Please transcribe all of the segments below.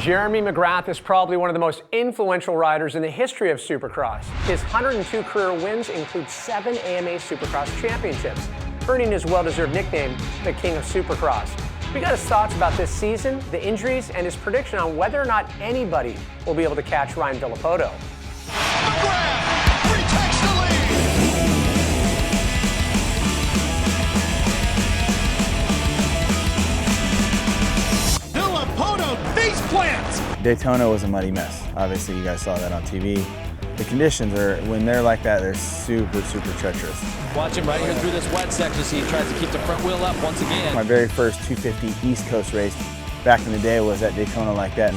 Jeremy McGrath is probably one of the most influential riders in the history of Supercross. His 102 career wins include 7 AMA Supercross championships, earning his well-deserved nickname, the King of Supercross. We got his thoughts about this season, the injuries, and his prediction on whether or not anybody will be able to catch Ryan Villopoto. McGrath retakes the lead. Villopoto face plants. Daytona was a muddy mess. Obviously, you guys saw that on TV. The conditions are, when they're like that, they're super, super treacherous. Watch him right here through this wet section. See, he tries to keep the front wheel up once again. My very first 250 East Coast race back in the day was at Daytona like that,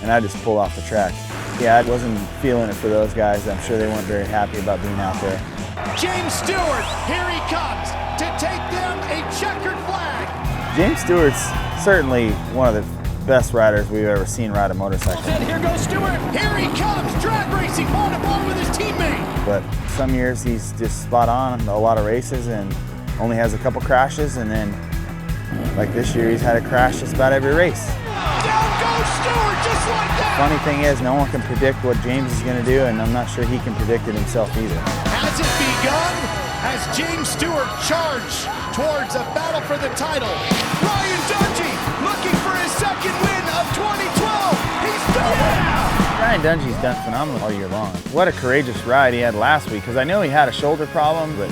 and I just pulled off the track. Yeah, I wasn't feeling it for those guys. I'm sure they weren't very happy about being out there. James Stewart, here he comes to take them a checkered flag. James Stewart's certainly one of the best riders we've ever seen ride a motorcycle. And here goes Stewart. Here he comes, drag racing, ball with his teammate. But some years he's just spot on a lot of races and only has a couple crashes, and then like this year he's had a crash just about every race. Down goes Stewart just like that. Funny thing is, no one can predict what James is going to do, and I'm not sure he can predict it himself either. Has it begun? As James Stewart charged towards a battle for the title. Ryan Dungey looking for his second win of 2012. He's done it! Ryan Dungey's done phenomenal all year long. What a courageous ride he had last week, because I know he had a shoulder problem, but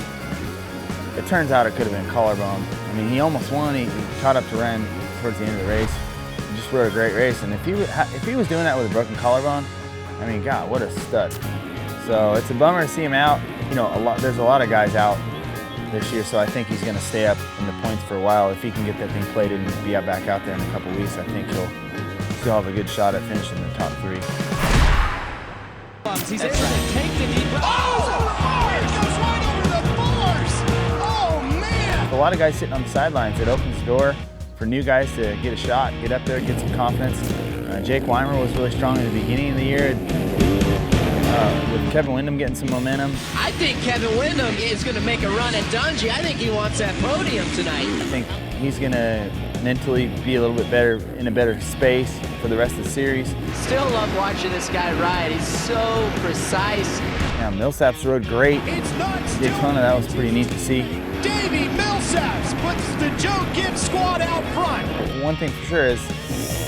it turns out it could have been collarbone. I mean, he almost won. He caught up to Ryan towards the end of the race. He just rode a great race, and if he was doing that with a broken collarbone, I mean, God, what a stud. So it's a bummer to see him out. You know, there's a lot of guys out this year, so I think he's going to stay up in the points for a while. If he can get that thing plated and be back out there in a couple weeks, I think he'll still have a good shot at finishing in the top 3. He's able to take the deep. Oh! It goes right over the bars! Oh, man! A lot of guys sitting on the sidelines. It opens the door for new guys to get a shot, get up there, get some confidence. Jake Weimer was really strong in the beginning of the year. With Kevin Windham getting some momentum. I think Kevin Windham is going to make a run at Dungey. I think he wants that podium tonight. I think he's going to mentally be a little bit better, in a better space for the rest of the series. Still love watching this guy ride. He's so precise. Yeah, Millsaps rode great. It's not Daytona, that was pretty neat to see. Davey Millsaps puts the Joe Gibbs squad out front. One thing for sure is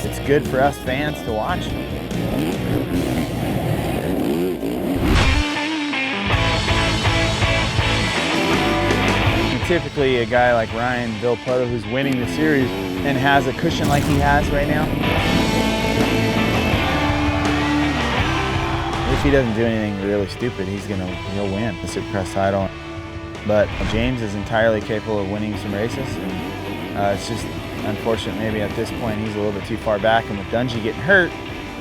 it's good for us fans to watch. Typically a guy like Ryan Villopoto, who's winning the series and has a cushion like he has right now, if he doesn't do anything really stupid, he'll win the Supercross title. But James is entirely capable of winning some races, and it's just unfortunate maybe at this point he's a little bit too far back, and with Dungey getting hurt,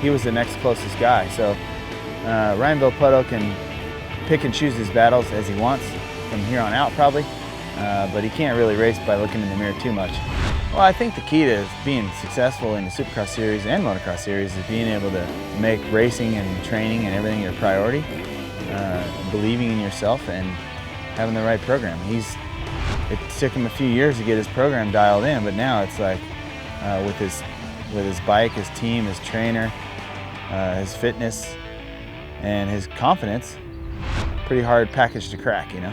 he was the next closest guy. So Ryan Villopoto can pick and choose his battles as he wants from here on out probably. But he can't really race by looking in the mirror too much. Well, I think the key to being successful in the Supercross series and motocross series is being able to make racing and training and everything your priority, believing in yourself and having the right program. It took him a few years to get his program dialed in, but now it's like with his bike, his team, his trainer, his fitness, and his confidence, pretty hard package to crack, you know?